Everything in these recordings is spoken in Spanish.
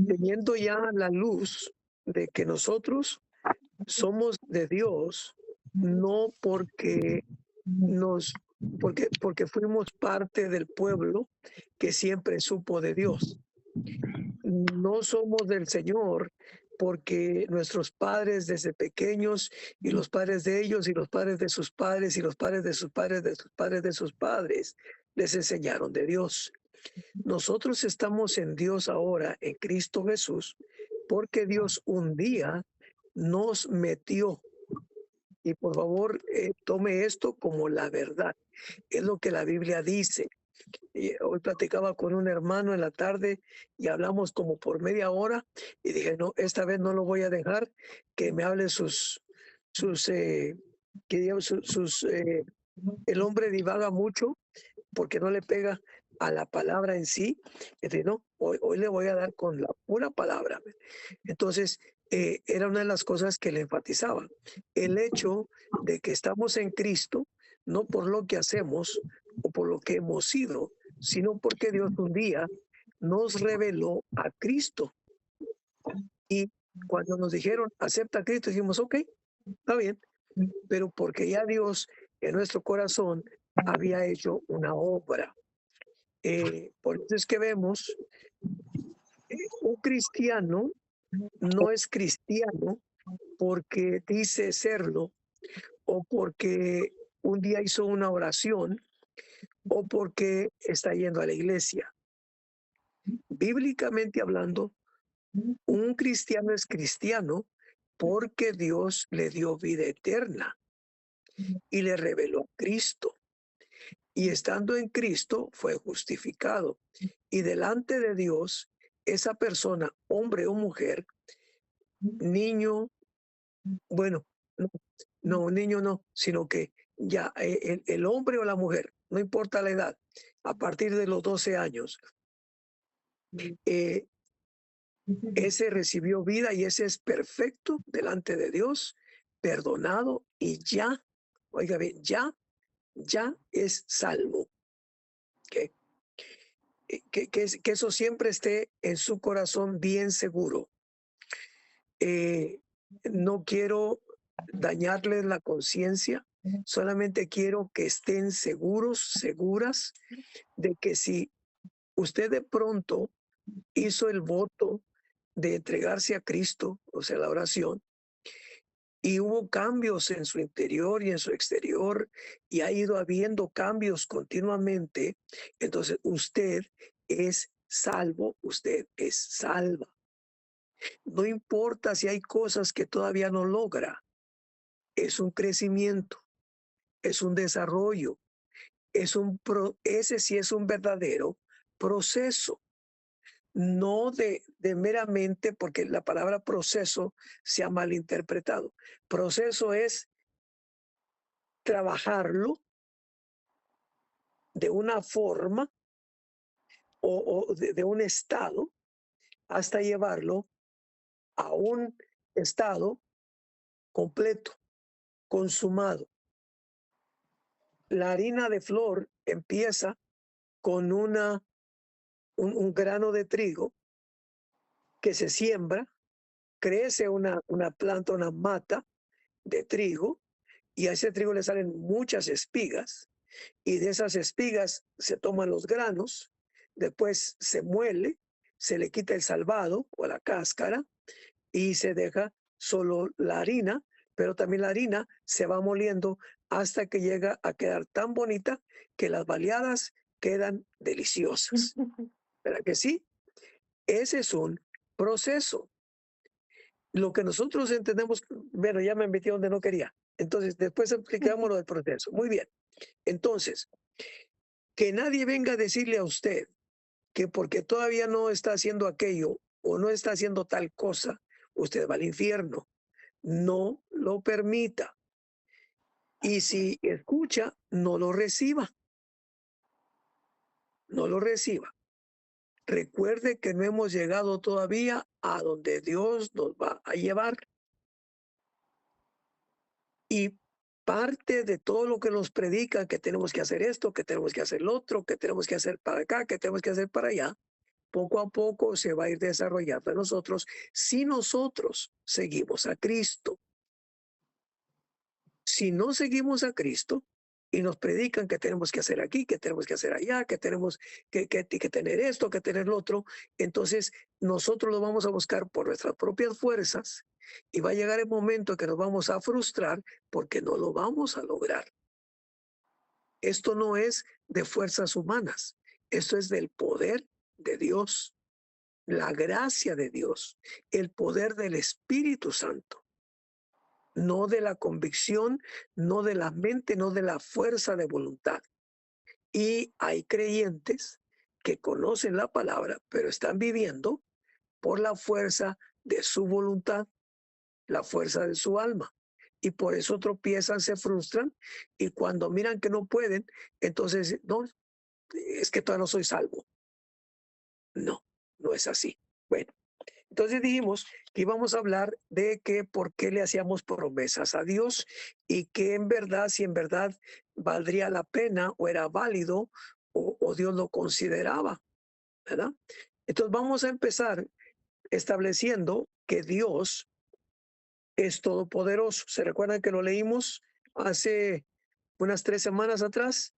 teniendo ya la luz de que nosotros somos de Dios, no nos, porque fuimos parte del pueblo que siempre supo de Dios. No somos del Señor porque nuestros padres desde pequeños y los padres de ellos y los padres de sus padres y los padres de sus padres de sus padres de sus padres les enseñaron de Dios. Nosotros estamos en Dios ahora, en Cristo Jesús, porque Dios un día nos metió. Y por favor, tome esto como la verdad. Es lo que la Biblia dice. Y hoy platicaba con un hermano en la tarde y hablamos como por media hora y dije, no, esta vez no lo voy a dejar que me hable sus, que diga el hombre divaga mucho porque no le pega a la palabra en sí. Entonces, no, hoy le voy a dar con la pura palabra. Entonces, era una de las cosas que le enfatizaba. El hecho de que estamos en Cristo, no por lo que hacemos o por lo que hemos sido, sino porque Dios un día nos reveló a Cristo. Y cuando nos dijeron, acepta a Cristo, dijimos, ok, está bien, pero porque ya Dios en nuestro corazón había hecho una obra. Por eso es que vemos, un cristiano no es cristiano porque dice serlo o porque un día hizo una oración o porque está yendo a la iglesia. Bíblicamente hablando, un cristiano es cristiano porque Dios le dio vida eterna y le reveló a Cristo. Y estando en Cristo fue justificado. Y delante de Dios, esa persona, hombre o mujer, niño, bueno, no, no, niño no, sino que ya el hombre o la mujer, no importa la edad, a partir de los 12 años, eh, ese recibió vida y ese es perfecto delante de Dios, perdonado y ya, oiga bien, ya es salvo. ¿Ok? Que eso siempre esté en su corazón bien seguro. Eh, no quiero dañarles la conciencia, solamente quiero que estén seguros, seguras de que si usted de pronto hizo el voto de entregarse a Cristo, o sea, la oración, y hubo cambios en su interior y en su exterior, y ha ido habiendo cambios continuamente, entonces usted es salvo, usted es salva. No importa si hay cosas que todavía no logra, es un crecimiento, es un desarrollo, ese sí es un verdadero proceso, no de meramente, porque la palabra proceso se ha malinterpretado. Proceso es trabajarlo de una forma o de un estado hasta llevarlo a un estado completo, consumado. La harina de flor empieza con un grano de trigo que se siembra, crece una planta, una mata de trigo, y a ese trigo le salen muchas espigas, y de esas espigas se toman los granos, después se muele, se le quita el salvado o la cáscara, y se deja solo la harina, pero también la harina se va moliendo hasta que llega a quedar tan bonita que las baleadas quedan deliciosas. ¿Verdad que sí? Ese es un proceso. Lo que nosotros entendemos, bueno, ya me metí donde no quería. Entonces, después explicamos lo del proceso. Muy bien. Entonces, que nadie venga a decirle a usted que porque todavía no está haciendo aquello o no está haciendo tal cosa, usted va al infierno. No lo permita. Y si escucha, no lo reciba. No lo reciba. Recuerde que no hemos llegado todavía a donde Dios nos va a llevar. Y parte de todo lo que nos predica, que tenemos que hacer esto, que tenemos que hacer lo otro, que tenemos que hacer para acá, que tenemos que hacer para allá, poco a poco se va a ir desarrollando en nosotros si nosotros seguimos a Cristo. Si no seguimos a Cristo y nos predican que tenemos que hacer aquí, que tenemos que hacer allá, que tenemos que tener esto, que tener lo otro, entonces nosotros lo vamos a buscar por nuestras propias fuerzas y va a llegar el momento en que nos vamos a frustrar porque no lo vamos a lograr. Esto no es de fuerzas humanas, esto es del poder de Dios, la gracia de Dios, el poder del Espíritu Santo, no de la convicción, no de la mente, no de la fuerza de voluntad. Y hay creyentes que conocen la palabra, pero están viviendo por la fuerza de su voluntad, la fuerza de su alma. Y por eso tropiezan, se frustran, y cuando miran que no pueden, entonces, no, es que todavía no soy salvo. No, no es así. Bueno, entonces dijimos que íbamos a hablar de que por qué le hacíamos promesas a Dios y que en verdad, si en verdad valdría la pena o era válido o Dios lo consideraba, ¿verdad? Entonces vamos a empezar estableciendo que Dios es todopoderoso. ¿Se recuerdan que lo leímos hace unas 3 semanas atrás?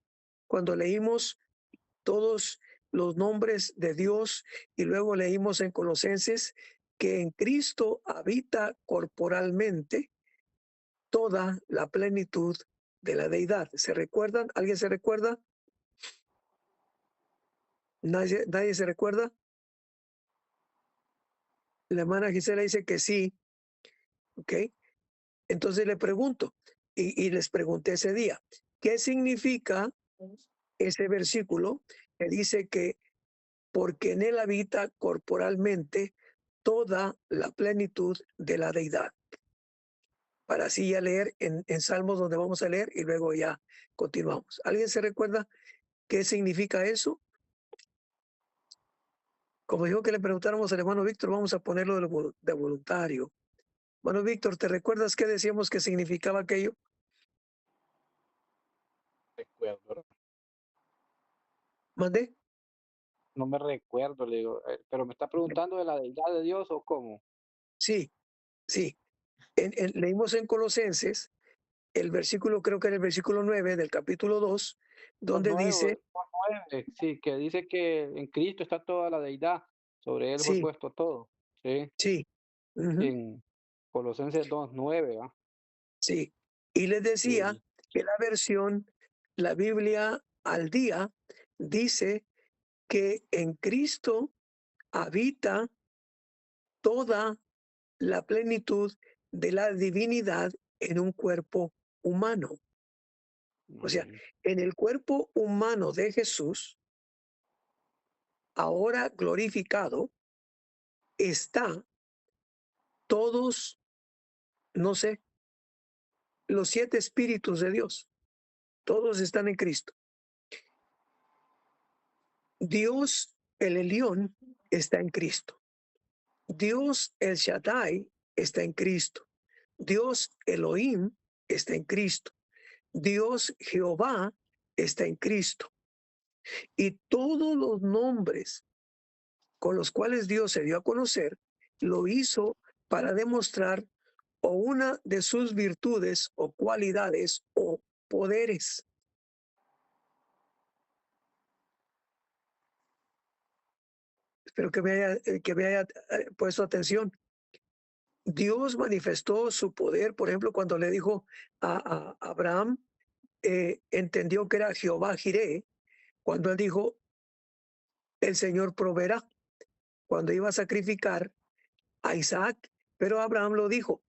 Cuando leímos todos los nombres de Dios y luego leímos en Colosenses que en Cristo habita corporalmente toda la plenitud de la deidad. ¿Se recuerdan? ¿Alguien se recuerda? ¿Nadie se recuerda? La hermana Gisela dice que sí, ¿ok? Entonces le pregunto, y les pregunté ese día, ¿qué significa ese versículo que dice que porque en él habita corporalmente toda la plenitud de la deidad? Para así ya leer en Salmos, donde vamos a leer y luego ya continuamos. ¿Alguien se recuerda qué significa eso? Como dijo que le preguntáramos al hermano Víctor, vamos a ponerlo de voluntario. Hermano Víctor, ¿te recuerdas qué decíamos que significaba aquello? Recuerdo. ¿Mandé? No me recuerdo, le digo, pero me está preguntando de la deidad de Dios o cómo. Sí, sí. Leímos en Colosenses el versículo, creo que era el versículo 9 del capítulo 2, Son donde nueve, dice, son nueve, sí, que dice que en Cristo está toda la deidad, sobre él fue sí, puesto todo, sí, sí, ujú, en Colosenses 2:9, ¿va? sí. Y les decía Sí, que la versión, la Biblia al día, dice que en Cristo habita toda la plenitud de la divinidad en un cuerpo humano. O sea, ujú, en el cuerpo humano de Jesús, ahora glorificado, está todos, no sé, los 7 espíritus de Dios. Todos están en Cristo. Dios, el Elión, está en Cristo. Dios, el Shaddai, está en Cristo. Dios, Elohim, está en Cristo. Dios, Jehová, está en Cristo. Y todos los nombres con los cuales Dios se dio a conocer, lo hizo para demostrar o una de sus virtudes o cualidades o poderes. Espero que me haya puesto atención. Dios manifestó su poder, por ejemplo, cuando le dijo a Abraham, entendió que era Jehová Jireh, cuando él dijo, el Señor proveerá, cuando iba a sacrificar a Isaac, pero Abraham lo dijo,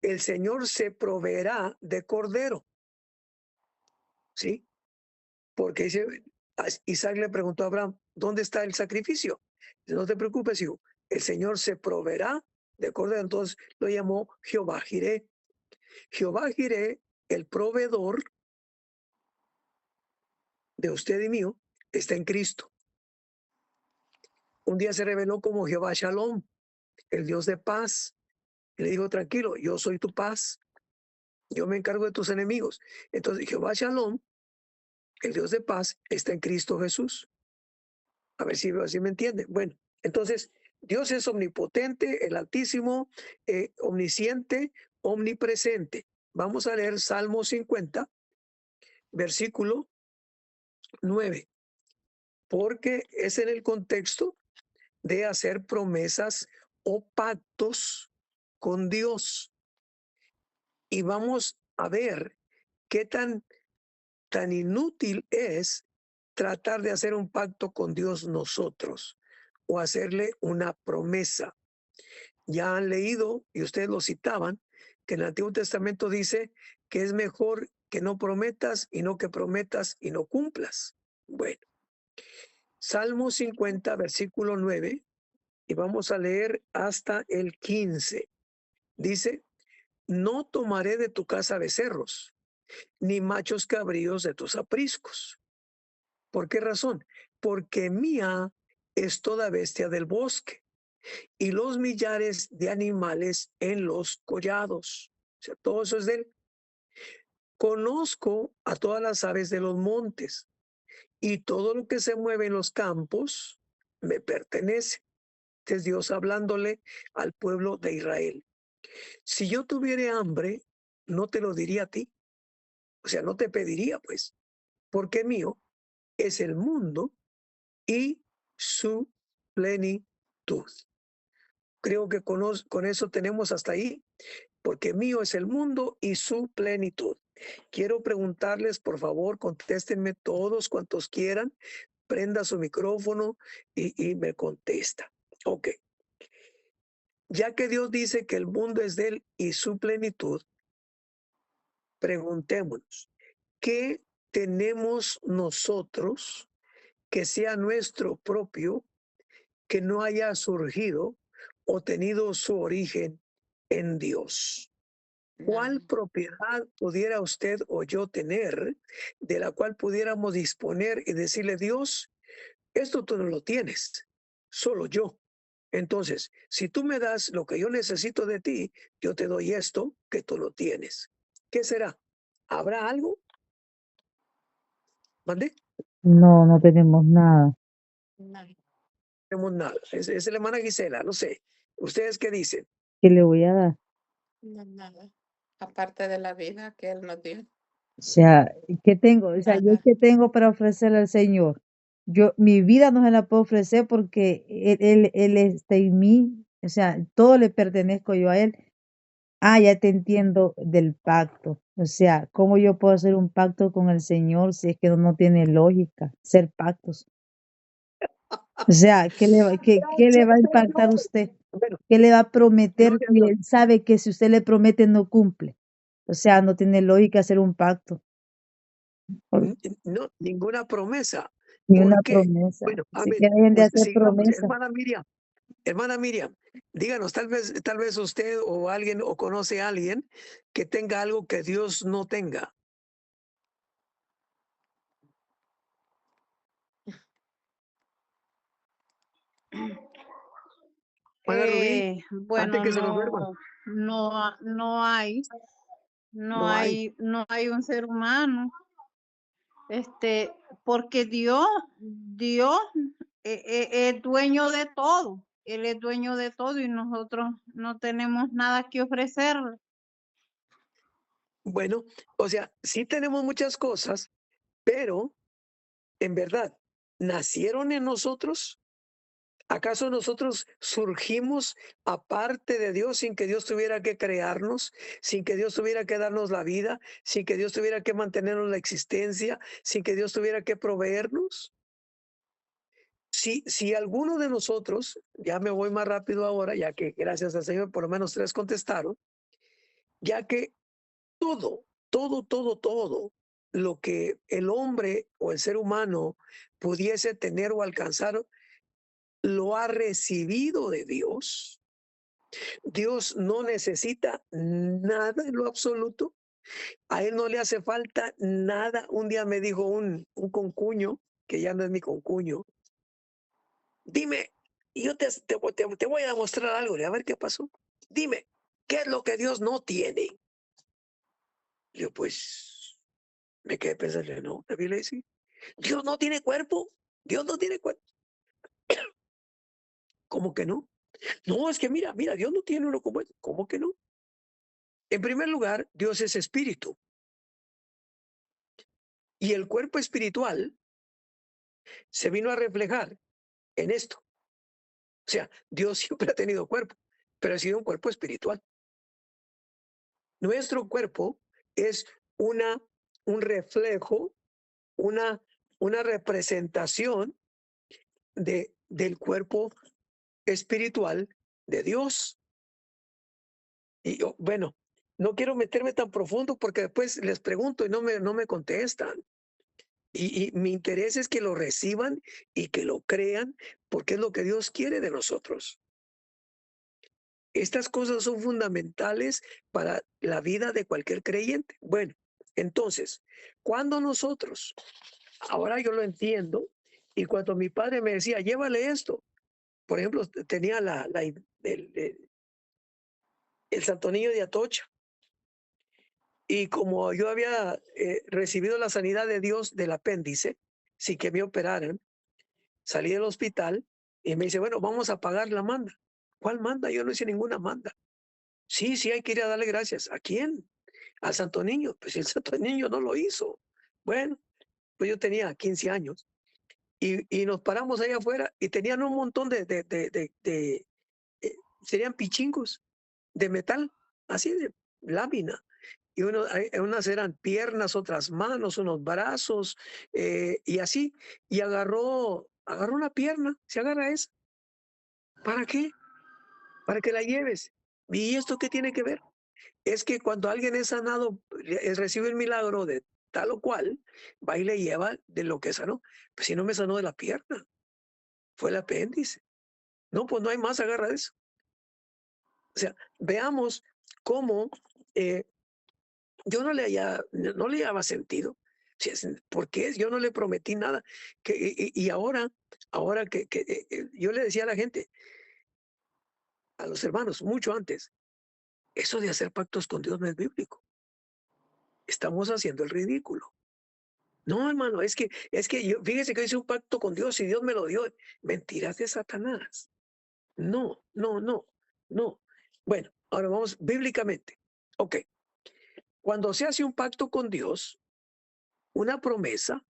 el Señor se proveerá de cordero, ¿sí? Porque dice, Isaac le preguntó a Abraham, ¿dónde está el sacrificio? Dice, no te preocupes, hijo, el Señor se proveerá de cordero. Entonces lo llamó Jehová Jireh. Jehová Jireh, el proveedor de usted y mío, está en Cristo. Un día se reveló como Jehová Shalom, el Dios de paz. Y le dijo, tranquilo, yo soy tu paz. Yo me encargo de tus enemigos. Entonces Jehová Shalom, el Dios de paz, está en Cristo Jesús. A ver si me entienden. Bueno, entonces, Dios es omnipotente, el Altísimo, omnisciente, omnipresente. Vamos a leer Salmo 50, versículo 9, porque es en el contexto de hacer promesas o pactos con Dios. Y vamos a ver qué tan inútil es tratar de hacer un pacto con Dios nosotros o hacerle una promesa. Ya han leído, y ustedes lo citaban, que en el Antiguo Testamento dice que es mejor que no prometas y no que prometas y no cumplas. Bueno, Salmo 50, versículo 9, y vamos a leer hasta el 15. Dice, no tomaré de tu casa becerros, ni machos cabríos de tus apriscos. ¿Por qué razón? Porque mía es toda bestia del bosque y los millares de animales en los collados. O sea, todo eso es de él. Conozco a todas las aves de los montes y todo lo que se mueve en los campos me pertenece. Este es Dios hablándole al pueblo de Israel. Si yo tuviera hambre, no te lo diría a ti. O sea, no te pediría, pues, porque mío es el mundo y su plenitud. Creo que con eso tenemos hasta ahí, porque mío es el mundo y su plenitud. Quiero preguntarles, por favor, contéstenme todos cuantos quieran, prenda su micrófono y me contesta. Ok. Ya que Dios dice que el mundo es de él y su plenitud, preguntémonos, ¿qué tenemos nosotros que sea nuestro propio, que no haya surgido o tenido su origen en Dios? ¿Cuál propiedad pudiera usted o yo tener de la cual pudiéramos disponer y decirle, Dios, esto tú no lo tienes, solo yo? Entonces, si tú me das lo que yo necesito de ti, yo te doy esto que tú no tienes. ¿Qué será? ¿Habrá algo? ¿Mande? No, no tenemos nada. No tenemos nada. Es la hermana Gisela, no sé. ¿Ustedes qué dicen? ¿Qué le voy a dar? No, nada. Aparte de la vida que Él nos dio. O sea, ¿qué tengo? O sea, ¿yo Nada. qué tengo para ofrecerle al Señor? Mi vida no se la puedo ofrecer porque Él está en mí. O sea, todo le pertenezco yo a Él. Ah, ya te entiendo del pacto. O sea, ¿cómo yo puedo hacer un pacto con el Señor si es que no tiene lógica hacer pactos? O sea, ¿qué le va a impactar a usted? Bueno, ¿Qué le va a prometer gloria a si Dios. él sabe que si usted le promete no cumple? O sea, no tiene lógica hacer un pacto, No, ninguna promesa. ni una ¿Por qué? promesa. Bueno, a Así ver, que dejen de hacer sigamos. promesas. Hermana Miriam, díganos, tal vez usted o alguien o conoce a alguien que tenga algo que Dios no tenga. Hermana Rubí, antes Bueno, que se nos duerma. no hay un ser humano, porque Dios es dueño de todo. Él es dueño de todo y nosotros no tenemos nada que ofrecerle. Bueno, o sea, sí tenemos muchas cosas, pero en verdad, ¿nacieron en nosotros? ¿Acaso nosotros surgimos aparte de Dios sin que Dios tuviera que crearnos, sin que Dios tuviera que darnos la vida, sin que Dios tuviera que mantenernos la existencia, sin que Dios tuviera que proveernos? Si alguno de nosotros, ya me voy más rápido ahora, ya que gracias al Señor por lo menos 3 contestaron, ya que todo lo que el hombre o el ser humano pudiese tener o alcanzar, lo ha recibido de Dios. Dios no necesita nada en lo absoluto. A él no le hace falta nada. Un día me dijo un concuño, que ya no es mi concuño, dime, y yo te voy a demostrar algo, a ver qué pasó. Dime, ¿qué es lo que Dios no tiene? Yo pues me quedé pensando, no, la Biblia dice, Dios no tiene cuerpo, Dios no tiene cuerpo. ¿Cómo que no? No, es que mira, Dios no tiene uno como ese. ¿Cómo que no? En primer lugar, Dios es espíritu. Y el cuerpo espiritual se vino a reflejar en esto. O sea, Dios siempre ha tenido cuerpo, pero ha sido un cuerpo espiritual. Nuestro cuerpo es un reflejo, una representación del cuerpo espiritual de Dios. Y yo, bueno, no quiero meterme tan profundo porque después les pregunto y no me contestan. Y mi interés es que lo reciban y que lo crean porque es lo que Dios quiere de nosotros. Estas cosas son fundamentales para la vida de cualquier creyente. Bueno, entonces, cuando nosotros, ahora yo lo entiendo, y cuando mi padre me decía, llévale esto, por ejemplo, tenía el Santo Niño de Atocha, y como yo había recibido la sanidad de Dios del apéndice, sin que me operaran, salí del hospital y me dice, bueno, vamos a pagar la manda. ¿Cuál manda? Yo no hice ninguna manda. Sí, hay que ir a darle gracias. ¿A quién? Al Santo Niño. Pues el Santo Niño no lo hizo. Bueno, pues yo tenía 15 años y nos paramos ahí afuera y tenían un montón serían pichingos de metal, así de lámina. Y unas eran piernas, otras manos, unos brazos, y así. Y agarró una pierna, se agarra esa. ¿Para qué? Para que la lleves. ¿Y esto qué tiene que ver? Es que cuando alguien es sanado, recibe el milagro de tal o cual, va y le lleva de lo que sanó. Pues si no me sanó de la pierna, fue el apéndice. No, pues no hay más, agarra de eso. O sea, veamos cómo yo no le hallaba sentido. ¿Por qué? Yo no le prometí nada. Y ahora que yo le decía a la gente, a los hermanos, mucho antes, eso de hacer pactos con Dios no es bíblico. Estamos haciendo el ridículo. No, hermano, es que fíjese que hice un pacto con Dios y Dios me lo dio. Mentiras de Satanás. No. Bueno, ahora vamos bíblicamente. Ok. Cuando se hace un pacto con Dios, una promesa,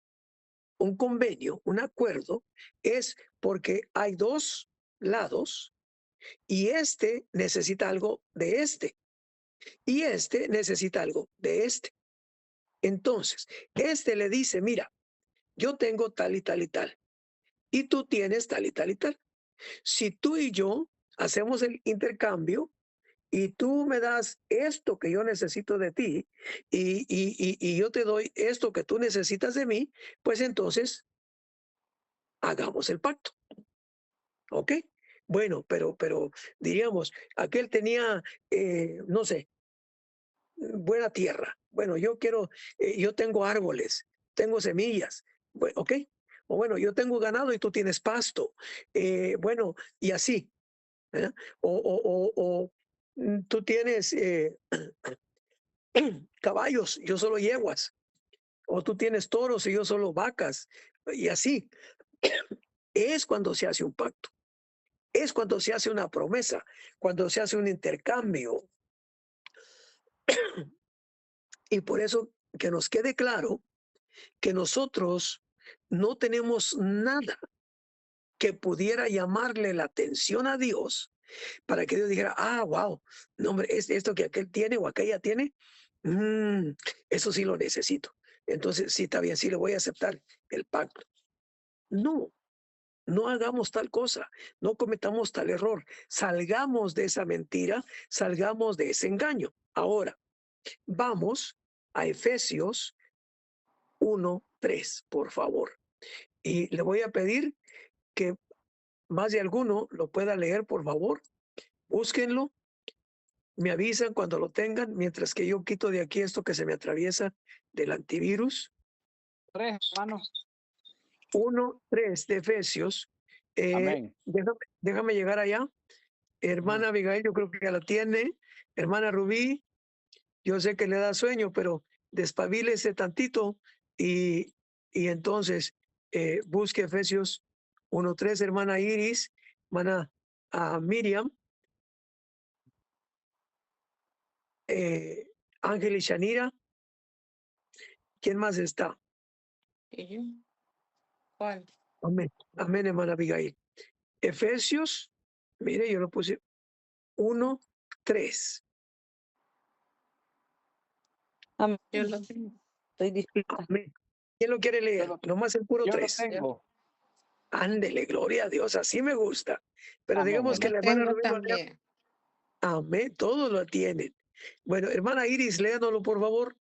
un convenio, un acuerdo, es porque hay dos lados y este necesita algo de este y este necesita algo de este. Entonces, este le dice, mira, yo tengo tal y tal y tal, y tú tienes tal y tal y tal. Si tú y yo hacemos el intercambio y tú me das esto que yo necesito de ti y yo te doy esto que tú necesitas de mí, pues entonces hagamos el pacto. ¿Ok? Bueno, pero diríamos, aquel tenía, no sé, buena tierra. Bueno, yo tengo árboles, tengo semillas. Bueno, ¿ok? O bueno, yo tengo ganado y tú tienes pasto. Bueno, y así. ¿Eh? O tú tienes caballos, yo solo yeguas. O tú tienes toros y yo solo vacas. Y así. Es cuando se hace un pacto. Es cuando se hace una promesa, cuando se hace un intercambio. Y por eso que nos quede claro que nosotros no tenemos nada que pudiera llamarle la atención a Dios para que Dios dijera, wow, no, hombre, es esto que aquel tiene o aquella tiene, eso sí lo necesito. Entonces, sí, está bien, sí le voy a aceptar el pacto. No hagamos tal cosa, no cometamos tal error, salgamos de esa mentira, salgamos de ese engaño. Ahora, vamos a Efesios 1:3, por favor. Y le voy a pedir que más de alguno lo pueda leer, por favor. Búsquenlo, me avisan cuando lo tengan, mientras que yo quito de aquí esto que se me atraviesa del antivirus. 3, hermano. 1:3 de Efesios. Amén. Déjame llegar allá. Hermana Abigail, yo creo que ya la tiene. Hermana Rubí, yo sé que le da sueño, pero despabilese tantito y entonces busque Efesios 1:3, hermana Iris, hermana a Miriam, Ángel y Shanira. ¿Quién más está? ¿Y yo? ¿Cuál? Amén. Amén, hermana Abigail. Efesios, mire, yo lo puse 1:3. Yo lo tengo. Estoy dispuesta. Amén. ¿Quién lo quiere leer? Yo lo- Nomás el puro Yo lo 3. tengo. Ándele, gloria a Dios, así me gusta. Pero Amén, digamos que amén. la Lo hermana tengo Rubí lo lea. también. Amén, todos lo tienen. Bueno, hermana Iris, léanoslo por favor.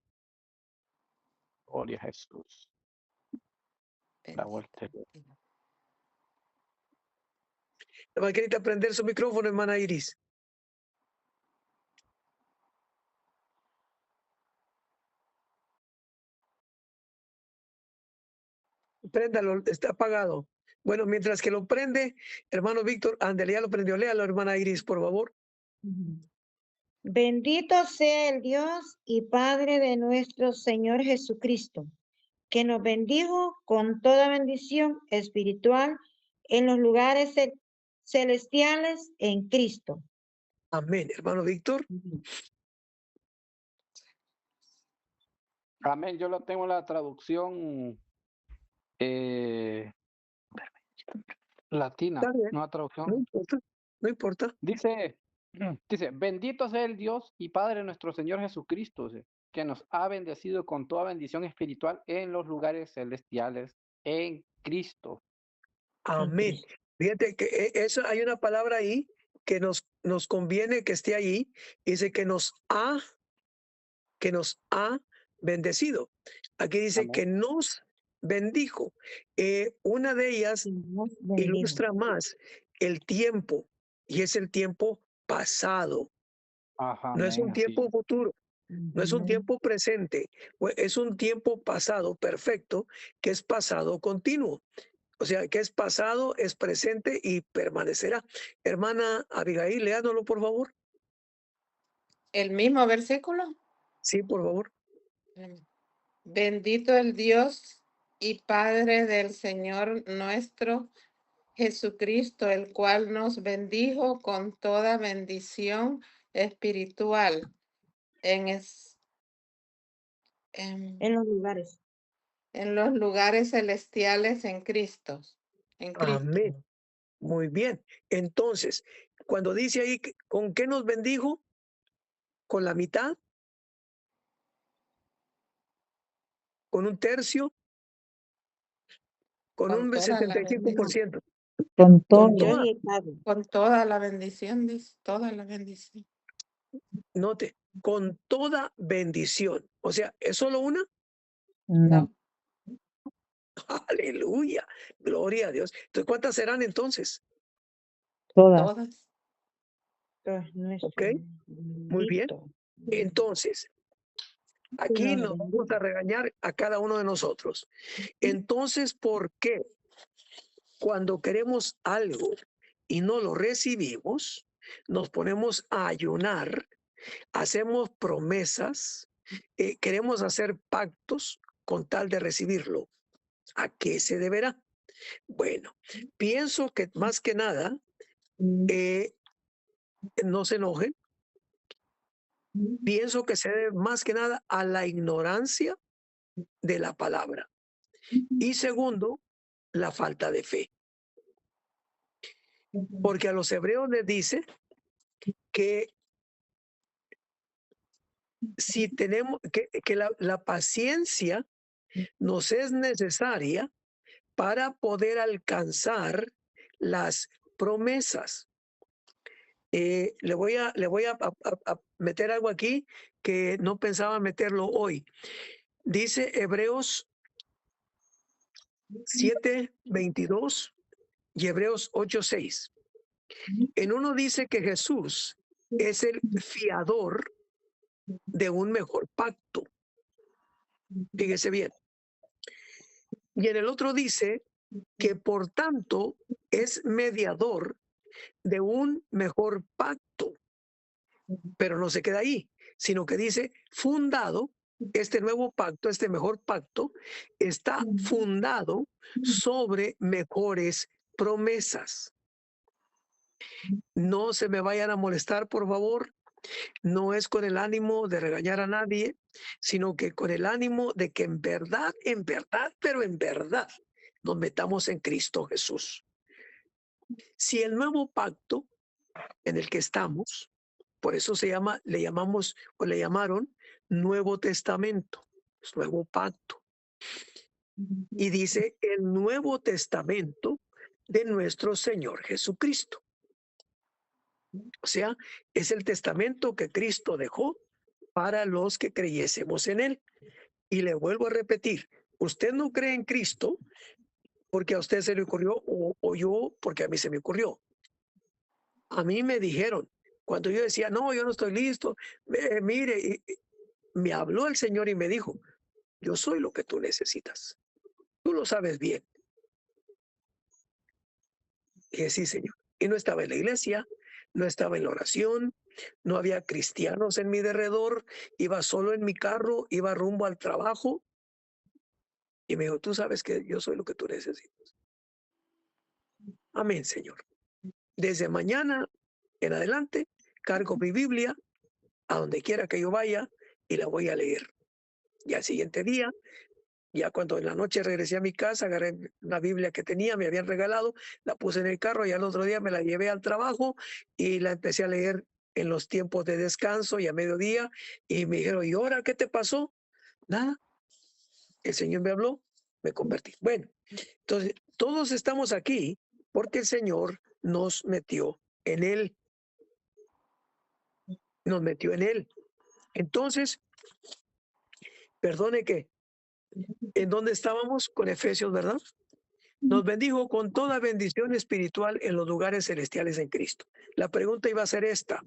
Gloria a Jesús. La vuelta. Va a querer prender su micrófono, hermana Iris. Préndalo, está apagado. Bueno, mientras que lo prende, hermano Víctor, ándale, ya lo prendió. Léalo, hermana Iris, por favor. Bendito sea el Dios y Padre de nuestro Señor Jesucristo, que nos bendijo con toda bendición espiritual en los lugares celestiales en Cristo. Amén, hermano Víctor. Amén. Yo lo tengo en la traducción latina, Está bien, no la no traducción. importa, no importa. Dice, bendito sea el Dios y Padre de nuestro Señor Jesucristo, que nos ha bendecido con toda bendición espiritual en los lugares celestiales en Cristo. Amén. Fíjate que eso hay una palabra ahí que nos conviene que esté ahí. Dice que nos ha bendecido. Aquí dice Amén. que nos bendijo. Una de ellas Nos bendijo. ilustra más el tiempo y es el tiempo pasado. Ajá, No es un amén, tiempo así. futuro, no es un tiempo presente, es un tiempo pasado perfecto que es pasado continuo. O sea, que es pasado, es presente y permanecerá. Hermana Abigail, léanoslo, por favor. El mismo versículo. Sí, por favor. Bendito el Dios y Padre del Señor nuestro Jesucristo, el cual nos bendijo con toda bendición espiritual En los lugares. en los lugares celestiales en Cristo. En Cristo. Amén. Muy bien. Entonces, cuando dice ahí, ¿con qué nos bendijo? ¿Con la mitad? ¿Con un tercio? ¿Con un toda la 75%? Con todo. Con toda, Con toda la bendición, dice, toda la bendición. note, con toda bendición. O sea, ¿es solo una? No. Aleluya. Gloria a Dios. Entonces, ¿cuántas serán entonces? Todas. Todas. Ok, muy bien. Entonces, aquí nos vamos a regañar a cada uno de nosotros. Entonces, ¿por qué cuando queremos algo y no lo recibimos, nos ponemos a ayunar, hacemos promesas, queremos hacer pactos con tal de recibirlo? ¿A qué se deberá? Bueno, pienso que más que nada, no se enojen, pienso que se debe más que nada a la ignorancia de la palabra. Y segundo, la falta de fe. Porque a los hebreos les dice que si tenemos que la paciencia nos es necesaria para poder alcanzar las promesas. Le voy a meter algo aquí que no pensaba meterlo hoy. Dice Hebreos 7:22 y Hebreos 8:6. En uno dice que Jesús es el fiador de un mejor pacto. Fíjese bien. Y en el otro dice que por tanto es mediador de un mejor pacto. Pero no se queda ahí, sino que dice fundado, este nuevo pacto, este mejor pacto, está fundado sobre mejores promesas. No se me vayan a molestar, por favor. No es con el ánimo de regañar a nadie, sino que con el ánimo de que en verdad, pero en verdad, nos metamos en Cristo Jesús. Si el nuevo pacto en el que estamos, por eso le llamamos o le llamaron Nuevo Testamento, es Nuevo Pacto. Y dice el Nuevo Testamento de nuestro Señor Jesucristo. O sea, es el testamento que Cristo dejó para los que creyésemos en Él. Y le vuelvo a repetir, usted no cree en Cristo porque a usted se le ocurrió o yo porque a mí se me ocurrió. A mí me dijeron, cuando yo decía, no, yo no estoy listo, mire, me habló el Señor y me dijo, yo soy lo que tú necesitas. Tú lo sabes bien. Y dije, sí, Señor. Y no estaba en la iglesia, no estaba en la oración, no había cristianos en mi derredor, iba solo en mi carro, iba rumbo al trabajo. Y me dijo, tú sabes que yo soy lo que tú necesitas. Amén, Señor. Desde mañana en adelante, cargo mi Biblia a donde quiera que yo vaya y la voy a leer. Y al siguiente día, ya cuando en la noche regresé a mi casa, agarré una Biblia que tenía, me habían regalado, la puse en el carro y al otro día me la llevé al trabajo y la empecé a leer en los tiempos de descanso y a mediodía. Y me dijeron, ¿y ahora qué te pasó? Nada. El Señor me habló, me convertí. Bueno, entonces todos estamos aquí porque el Señor nos metió en Él. Nos metió en Él. Entonces, perdone que, ¿en dónde estábamos? Con Efesios, ¿verdad? Nos bendijo con toda bendición espiritual en los lugares celestiales en Cristo. La pregunta iba a ser esta.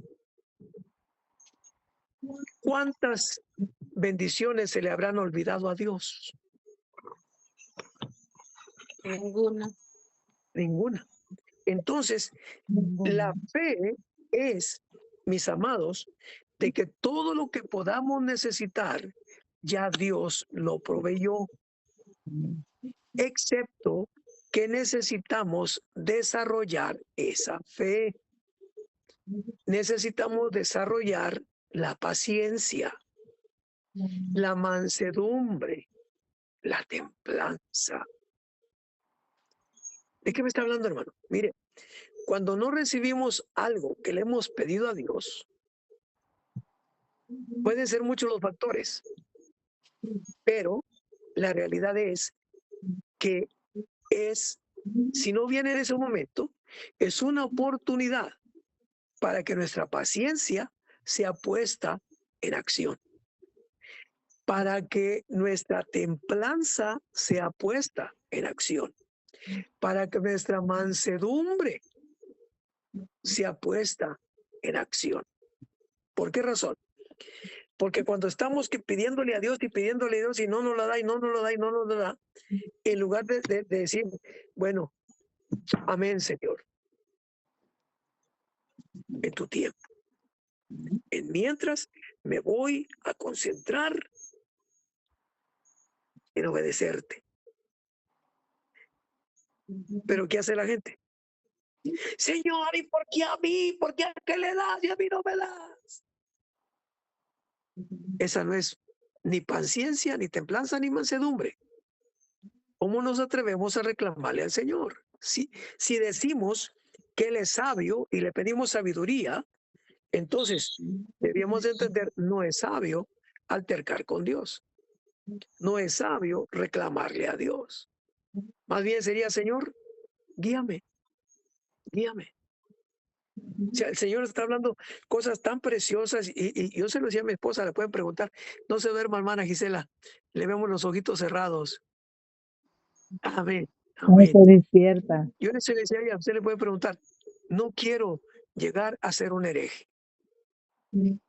¿Cuántas bendiciones se le habrán olvidado a Dios? Ninguna. Ninguna. Entonces, la fe es, mis amados, de que todo lo que podamos necesitar, ya Dios lo proveyó, excepto que necesitamos desarrollar esa fe. Necesitamos desarrollar la paciencia, la mansedumbre, la templanza. ¿De qué me está hablando, hermano? Mire, cuando no recibimos algo que le hemos pedido a Dios, pueden ser muchos los factores, pero la realidad es que si no viene en ese momento, es una oportunidad para que nuestra paciencia sea puesta en acción, para que nuestra templanza sea puesta en acción, para que nuestra mansedumbre sea puesta en acción. ¿Por qué razón? Porque cuando estamos pidiéndole a Dios y pidiéndole a Dios y no nos lo da y no nos lo da y no nos lo da, en lugar de decir, bueno, amén, Señor, en tu tiempo. En mientras me voy a concentrar en obedecerte. Pero ¿qué hace la gente? Señor, ¿y por qué a mí? ¿Por qué a qué le das y a mí no me das? Esa no es ni paciencia, ni templanza, ni mansedumbre. ¿Cómo nos atrevemos a reclamarle al Señor? Si decimos que Él es sabio y le pedimos sabiduría, entonces debíamos entender, no es sabio altercar con Dios. No es sabio reclamarle a Dios. Más bien sería, Señor, guíame, guíame. O sea, el Señor está hablando cosas tan preciosas y yo se lo decía a mi esposa, le pueden preguntar, no se duerma, hermana Gisela, le vemos los ojitos cerrados. Amén, No amén. se despierta. Yo le decía a ella, usted le puede preguntar, no quiero llegar a ser un hereje,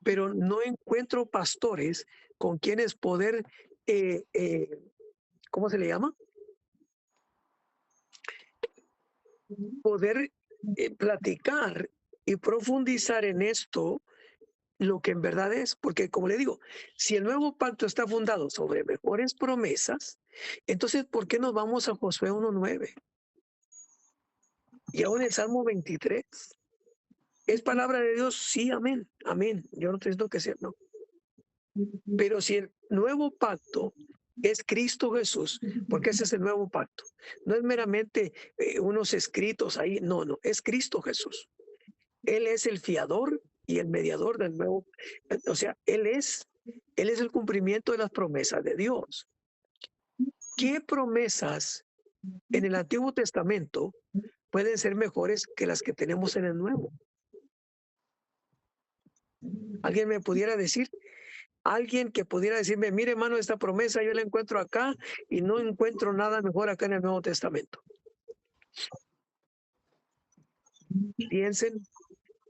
pero no encuentro pastores con quienes poder, ¿cómo se le llama? Poder platicar y profundizar en esto, lo que en verdad es, porque como le digo, si el nuevo pacto está fundado sobre mejores promesas, entonces ¿por qué nos vamos a Josué 1:9? Y aún el Salmo 23. ¿Es palabra de Dios? Sí, amén, amén. Yo no estoy diciendo que sea, no. Pero si el nuevo pacto es Cristo Jesús, porque ese es el nuevo pacto, no es meramente unos escritos ahí, no, no, es Cristo Jesús. Él es el fiador y el mediador del nuevo, o sea, Él es el cumplimiento de las promesas de Dios. ¿Qué promesas en el Antiguo Testamento pueden ser mejores que las que tenemos en el Nuevo? ¿Alguien me pudiera decir? Alguien que pudiera decirme, mire, hermano, esta promesa yo la encuentro acá y no encuentro nada mejor acá en el Nuevo Testamento. Piensen,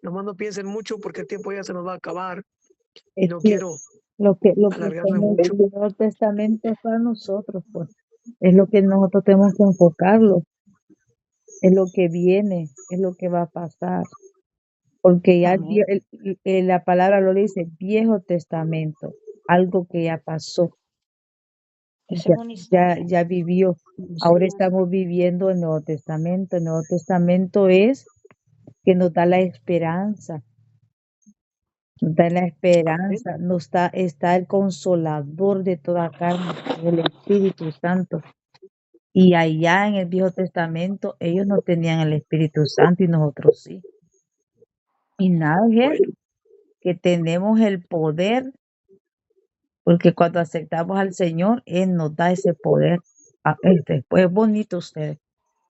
nomás no piensen mucho porque el tiempo ya se nos va a acabar y Es no que quiero lo que alargarme tenemos mucho. el Nuevo Testamento es para nosotros, pues. Es lo que nosotros tenemos que enfocarlo. Es lo que viene, es lo que va a pasar. Porque ya Amén. la palabra lo dice, Viejo Testamento, algo que ya pasó, Esa ya, es una historia. ya vivió. Ahora estamos viviendo el Nuevo Testamento. El Nuevo Testamento es que nos da la esperanza, nos da la Amén. esperanza, está el consolador de toda carne, el Espíritu Santo. Y allá en el Viejo Testamento ellos no tenían el Espíritu Santo y nosotros sí. Y nada es eso, Bueno, que tenemos el poder, porque cuando aceptamos al Señor, Él nos da ese poder. Pues es bonito ustedes.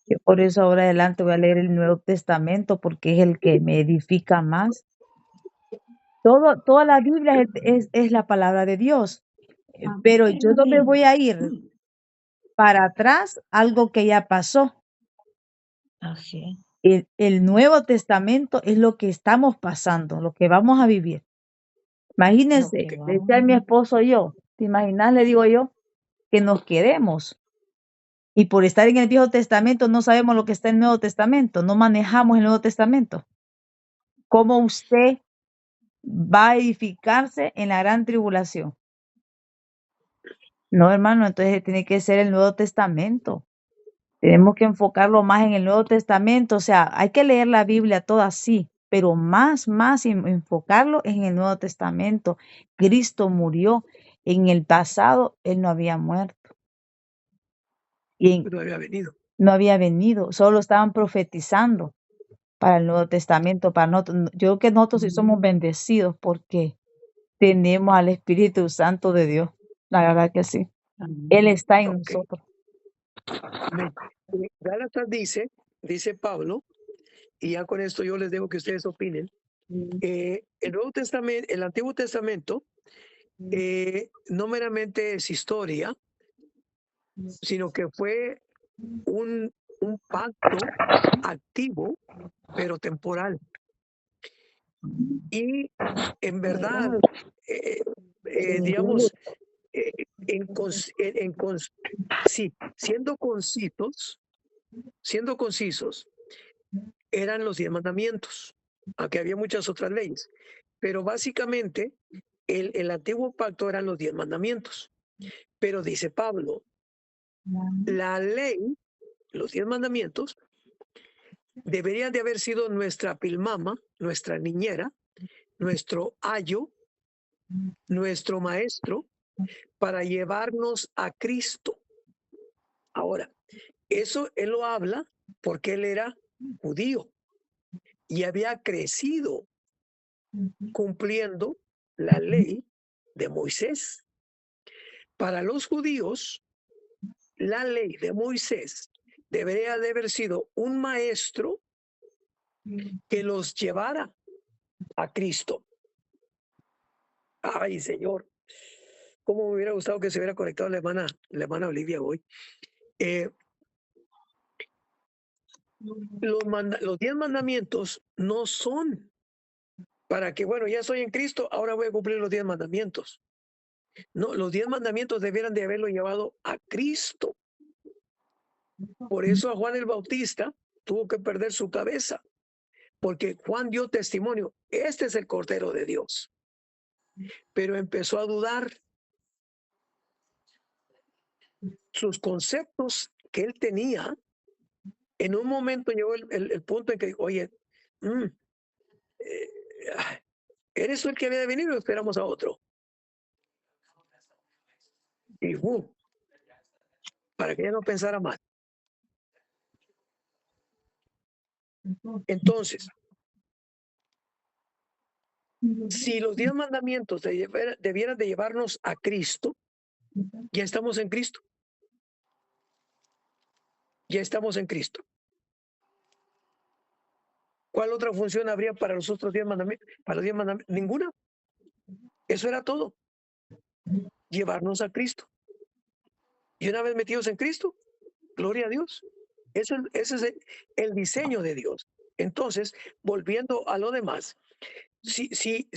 Yo por eso ahora adelante voy a leer el Nuevo Testamento, porque es el que me edifica más. Toda la Biblia es la palabra de Dios, pero yo no me voy a ir para atrás, algo que ya pasó. Así El Nuevo Testamento es lo que estamos pasando, lo que vamos a vivir. Imagínense, que vamos. decía mi esposo y yo, ¿te imaginas? Le digo yo, que nos quedemos. Y por estar en el Viejo Testamento no sabemos lo que está en el Nuevo Testamento, no manejamos el Nuevo Testamento. ¿Cómo usted va a edificarse en la gran tribulación? No, hermano, entonces tiene que ser el Nuevo Testamento. Tenemos que enfocarlo más en el Nuevo Testamento. O sea, hay que leer la Biblia toda así, pero más enfocarlo en el Nuevo Testamento. Cristo murió. En el pasado, Él no había muerto. Y no había venido. no había venido, solo estaban profetizando para el Nuevo Testamento, para nosotros. Yo creo que nosotros sí somos bendecidos porque tenemos al Espíritu Santo de Dios. La verdad que sí. Él está en Ok. nosotros. Amén. Gálatas dice Pablo, y ya con esto yo les dejo que ustedes opinen. El Nuevo Testamento, el Antiguo Testamento, no meramente es historia, sino que fue un pacto activo, pero temporal. Y en verdad, digamos, sí, siendo concisos, eran los 10 mandamientos, aunque había muchas otras leyes, pero básicamente el antiguo pacto eran los 10 mandamientos. Pero dice Pablo, la ley, los 10 mandamientos, deberían de haber sido nuestra pilmama, nuestra niñera, nuestro ayo, nuestro maestro, para llevarnos a Cristo. Ahora, eso él lo habla porque él era judío y había crecido cumpliendo la ley de Moisés. Para los judíos, la ley de Moisés debería de haber sido un maestro que los llevara a Cristo. Ay, Señor, cómo me hubiera gustado que se hubiera conectado la hermana Olivia hoy. Los 10 mandamientos no son para que, bueno, ya soy en Cristo, ahora voy a cumplir los 10 mandamientos. No, los 10 mandamientos debieran de haberlo llevado a Cristo. Por eso a Juan el Bautista tuvo que perder su cabeza, porque Juan dio testimonio, este es el Cordero de Dios. Pero empezó a dudar. Sus conceptos que él tenía, en un momento llegó el punto en que, oye, ¿eres tú el que había de venir o esperamos a otro? Y para que ella no pensara más. Entonces, si los 10 mandamientos debieran de llevarnos a Cristo, ya estamos en Cristo. Ya estamos en Cristo. ¿Cuál otra función habría para los otros 10 mandamientos? Para los 10 mandamientos, ninguna. Eso era todo. Llevarnos a Cristo. Y una vez metidos en Cristo, gloria a Dios. Ese es el diseño de Dios. Entonces, volviendo a lo demás, si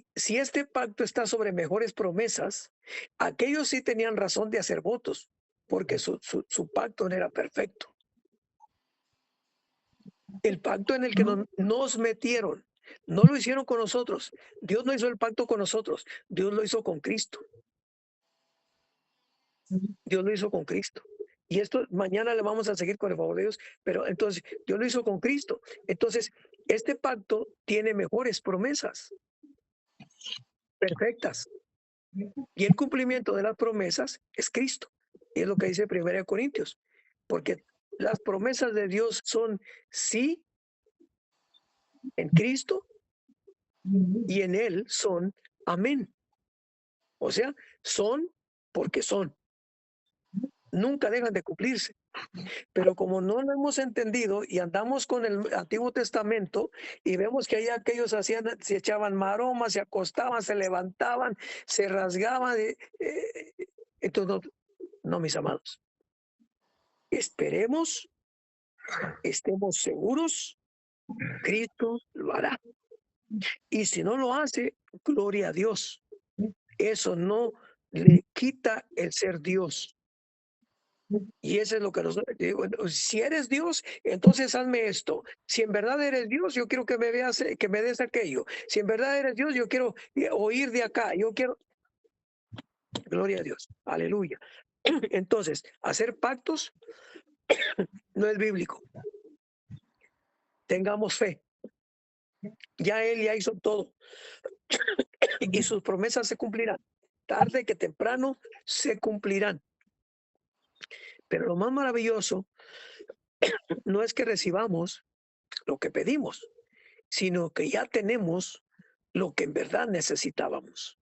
este pacto está sobre mejores promesas, aquellos sí tenían razón de hacer votos, porque su pacto no era perfecto. El pacto en el que nos metieron, no lo hicieron con nosotros. Dios no hizo el pacto con nosotros, Dios lo hizo con Cristo. Dios lo hizo con Cristo. Y esto mañana le vamos a seguir con el favor de Dios, pero entonces Dios lo hizo con Cristo. Entonces, este pacto tiene mejores promesas, perfectas. Y el cumplimiento de las promesas es Cristo. Y es lo que dice 1 Corintios. Porque las promesas de Dios son sí en Cristo y en Él son amén. O sea, son porque son. Nunca dejan de cumplirse. Pero como no lo hemos entendido y andamos con el Antiguo Testamento y vemos que ahí aquellos se echaban maromas, se acostaban, se levantaban, se rasgaban. Entonces, no, mis amados. Esperemos, estemos seguros, Cristo lo hará. Y si no lo hace, gloria a Dios. Eso no le quita el ser Dios. Y eso es lo que nosotros digo. Si eres Dios, entonces hazme esto. Si en verdad eres Dios, yo quiero que me veas, que me des aquello. Si en verdad eres Dios, yo quiero oír de acá. Yo quiero. Gloria a Dios. Aleluya. Entonces, hacer pactos no es bíblico. Tengamos fe. Ya Él ya hizo todo. Y sus promesas se cumplirán. Tarde que temprano se cumplirán. Pero lo más maravilloso no es que recibamos lo que pedimos, sino que ya tenemos lo que en verdad necesitábamos.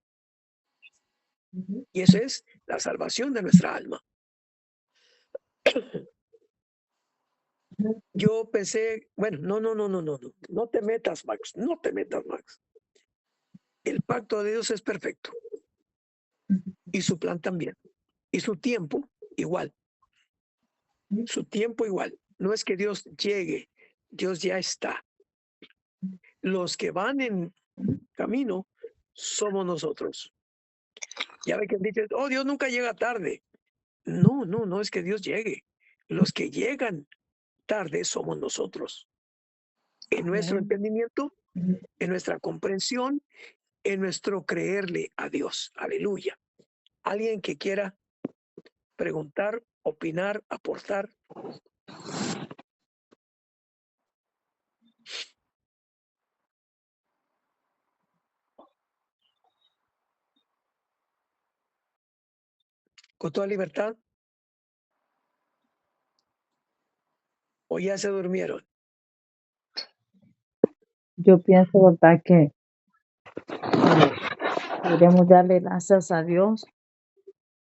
Y eso es la salvación de nuestra alma. Yo pensé, bueno, no te metas, Max, no te metas, Max. El pacto de Dios es perfecto. Y su plan también. Y su tiempo igual. Su tiempo igual. No es que Dios llegue, Dios ya está. Los que van en camino somos nosotros. Ya ve que dicen, oh, Dios nunca llega tarde. No es que Dios llegue. Los que llegan tarde somos nosotros. En nuestro entendimiento, en nuestra comprensión, en nuestro creerle a Dios. Aleluya. Alguien que quiera preguntar, opinar, aportar. Con toda libertad. ¿O ya se durmieron? Yo pienso, ¿verdad?, que debemos darle gracias a Dios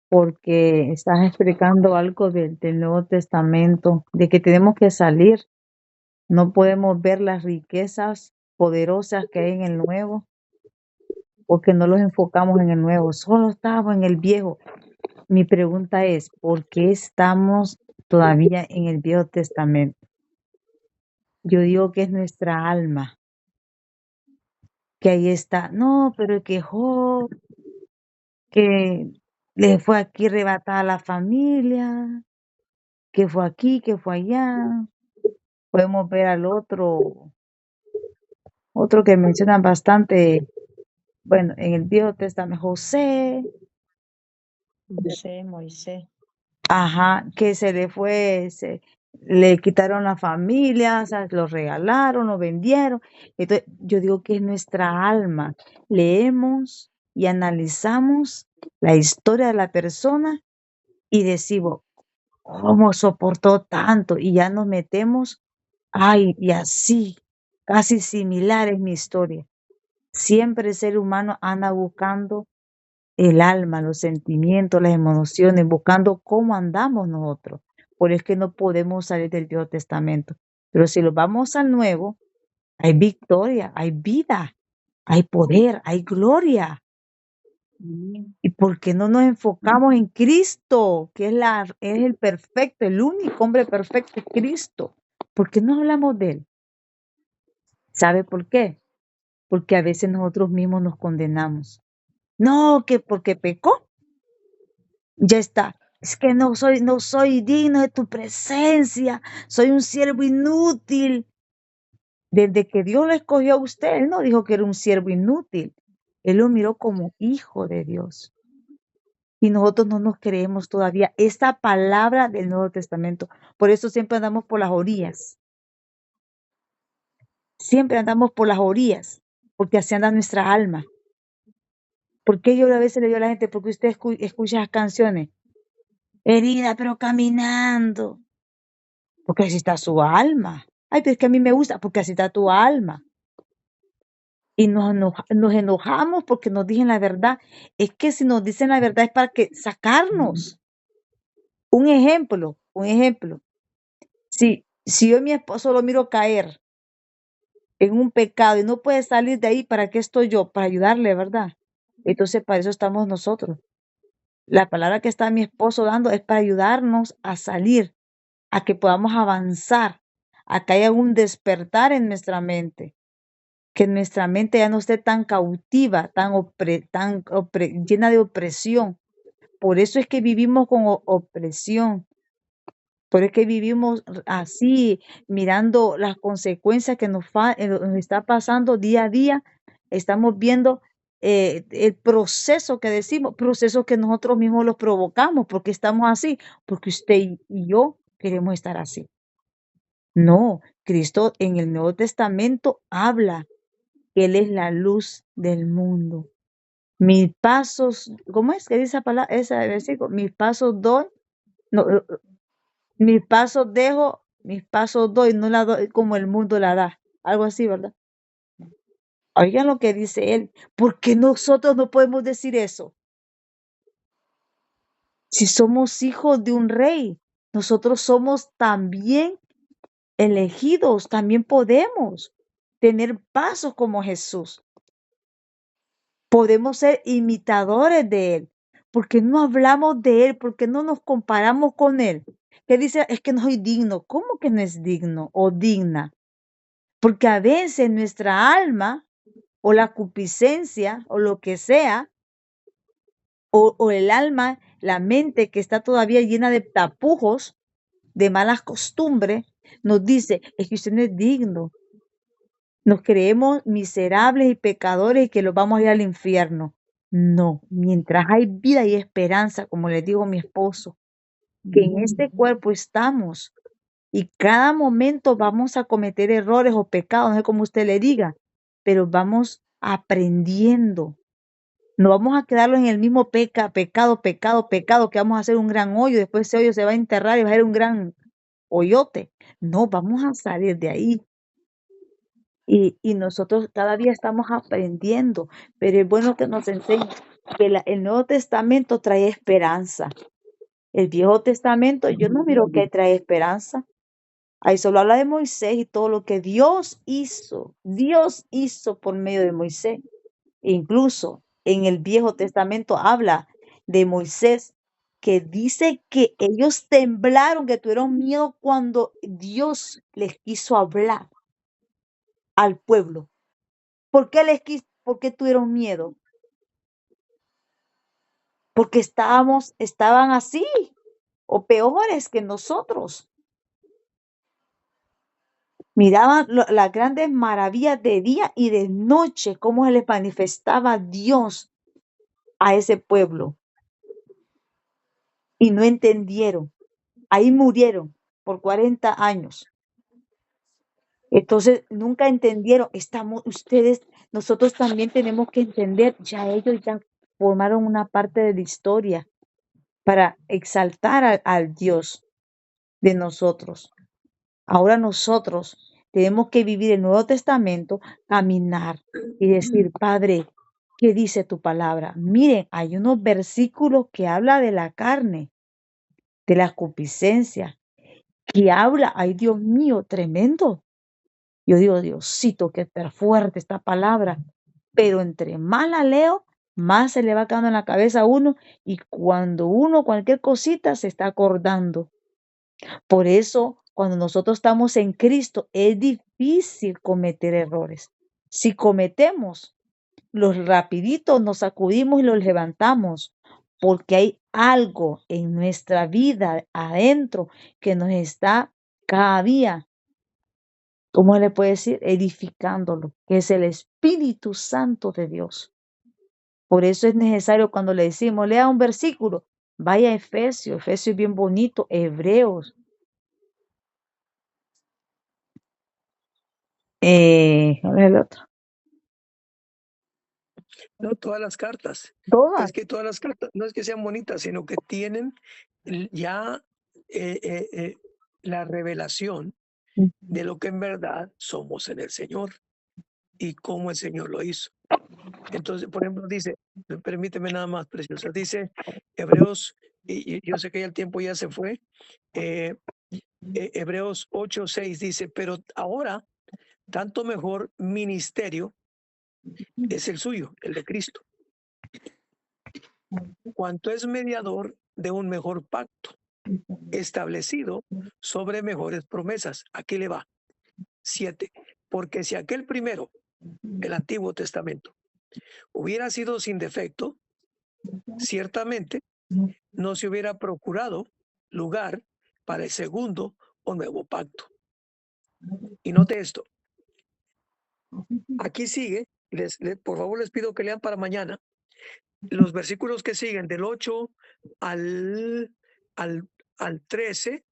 porque estás explicando algo del Nuevo Testamento, de que tenemos que salir. No podemos ver las riquezas poderosas que hay en el Nuevo porque no los enfocamos en el Nuevo, solo estamos en el Viejo. Mi pregunta es, ¿por qué estamos todavía en el Viejo Testamento? Yo digo que es nuestra alma, que ahí está. No, pero que Job, que le fue aquí arrebatada la familia, que fue aquí, que fue allá. Podemos ver al otro que mencionan bastante, bueno, en el Viejo Testamento, José, José, Moisés. ajá, que se le fue, le quitaron la familia, o sea, lo regalaron, lo vendieron. Entonces, yo digo que es nuestra alma. Leemos y analizamos la historia de la persona y decimos, ¿cómo soportó tanto? Y ya nos metemos, ay, y así, casi similar es mi historia. Siempre el ser humano anda buscando el alma, los sentimientos, las emociones, buscando cómo andamos nosotros. Por eso es que no podemos salir del Viejo Testamento. Pero si lo vamos al Nuevo, hay victoria, hay vida, hay poder, hay gloria. ¿Y por qué no nos enfocamos en Cristo, que es el perfecto, el único hombre perfecto, es Cristo? ¿Por qué no hablamos de él? ¿Sabe por qué? Porque a veces nosotros mismos nos condenamos. No, que porque pecó, ya está. Es que no soy digno de tu presencia. Soy un siervo inútil. Desde que Dios lo escogió a usted, Él no dijo que era un siervo inútil. Él lo miró como hijo de Dios. Y nosotros no nos creemos todavía esa palabra del Nuevo Testamento. Por eso siempre andamos por las orillas. Siempre andamos por las orillas. Porque así anda nuestra alma. ¿Por qué yo a veces le digo a la gente? Porque usted escucha las canciones. Herida, pero caminando. Porque así está su alma. Ay, pero es que a mí me gusta, porque así está tu alma. Y nos enojamos porque nos dicen la verdad. Es que si nos dicen la verdad es para que sacarnos. Un ejemplo. Si yo a mi esposo lo miro caer en un pecado y no puede salir de ahí, ¿para qué estoy yo? Para ayudarle, ¿verdad? Entonces, para eso estamos nosotros. La palabra que está mi esposo dando es para ayudarnos a salir, a que podamos avanzar, a que haya un despertar en nuestra mente, que nuestra mente ya no esté tan cautiva, llena de opresión. Por eso es que vivimos con opresión, por eso es que vivimos así, mirando las consecuencias que nos está pasando día a día. Estamos viendo el proceso que decimos, proceso que nosotros mismos los provocamos, porque estamos así, porque usted y yo queremos estar así. No, Cristo en el Nuevo Testamento habla que Él es la luz del mundo. Mis pasos, ¿cómo es que dice esa palabra, ese versículo? Mis pasos doy, no, mis pasos dejo, mis pasos doy, no la doy como el mundo la da. Algo así, ¿verdad? Oigan lo que dice Él. ¿Por qué nosotros no podemos decir eso? Si somos hijos de un rey, nosotros somos también elegidos, también podemos tener pasos como Jesús. Podemos ser imitadores de Él. ¿Por qué no hablamos de Él? ¿Por qué no nos comparamos con Él? Que dice, es que no soy digno. ¿Cómo que no es digno o digna? Porque a veces nuestra alma o la concupiscencia o lo que sea, o el alma, la mente que está todavía llena de tapujos, de malas costumbres, nos dice, es que usted no es digno. Nos creemos miserables y pecadores y que los vamos a ir al infierno. No, mientras hay vida y esperanza, como le digo a mi esposo, que en este cuerpo estamos y cada momento vamos a cometer errores o pecados, no sé cómo usted le diga, pero vamos aprendiendo. No vamos a quedarlo en el mismo pecado, que vamos a hacer un gran hoyo, después ese hoyo se va a enterrar y va a ser un gran hoyote. No, vamos a salir de ahí. Y nosotros cada día estamos aprendiendo, pero es bueno que nos enseñe que el Nuevo Testamento trae esperanza. El Viejo Testamento, yo no miro que trae esperanza. Ahí solo habla de Moisés y todo lo que Dios hizo por medio de Moisés. Incluso en el Viejo Testamento habla de Moisés, que dice que ellos temblaron, que tuvieron miedo cuando Dios les quiso hablar al pueblo. ¿Por qué tuvieron miedo? Porque estaban así o peores que nosotros. Miraban las grandes maravillas de día y de noche, cómo se les manifestaba Dios a ese pueblo. Y no entendieron. Ahí murieron. por 40 años. Entonces, nunca entendieron, nosotros también tenemos que entender, ya ellos ya formaron una parte de la historia para exaltar al Dios de nosotros. Ahora nosotros tenemos que vivir el Nuevo Testamento, caminar y decir, Padre, ¿qué dice tu palabra? Miren, hay unos versículos que habla de la carne, de la concupiscencia, que habla, ay Dios mío, tremendo. Yo digo, Diosito, que está fuerte esta palabra, pero entre más la leo, más se le va quedando en la cabeza a uno y cuando uno cualquier cosita se está acordando. Por eso, cuando nosotros estamos en Cristo, es difícil cometer errores. Si cometemos, los rapiditos nos sacudimos y los levantamos, porque hay algo en nuestra vida adentro que nos está cada día, ¿cómo le puede decir? Edificándolo, que es el Espíritu Santo de Dios. Por eso es necesario cuando le decimos, lea un versículo, vaya a Efesios, Efesios es bien bonito, Hebreos. ¿Cuál es el otro? No, todas las cartas. Todas. Es que todas las cartas no es que sean bonitas, sino que tienen ya la revelación de lo que en verdad somos en el Señor y cómo el Señor lo hizo. Entonces, por ejemplo, dice, permíteme nada más, preciosa, dice Hebreos, y yo sé que ya el tiempo ya se fue, Hebreos 8:6 dice, pero ahora tanto mejor ministerio es el suyo, el de Cristo, cuanto es mediador de un mejor pacto, establecido sobre mejores promesas. Aquí le va. 7. Porque si aquel primero, el Antiguo Testamento, hubiera sido sin defecto, ciertamente no se hubiera procurado lugar para el segundo o nuevo pacto. Y note esto. Aquí sigue, por favor les pido que lean para mañana los versículos que siguen del 8 al 13,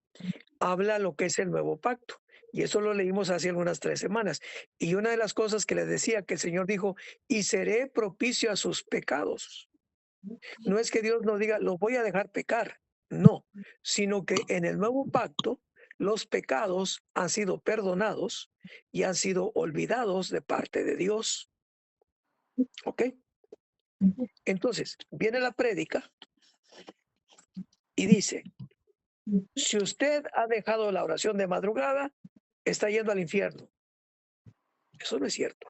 habla lo que es el nuevo pacto. Y eso lo leímos hace algunas 3 semanas. Y una de las cosas que les decía que el Señor dijo, y seré propicio a sus pecados. No es que Dios nos diga, los voy a dejar pecar. No, sino que en el nuevo pacto los pecados han sido perdonados y han sido olvidados de parte de Dios. ¿Ok? Entonces, viene la prédica y dice, si usted ha dejado la oración de madrugada, está yendo al infierno. Eso no es cierto.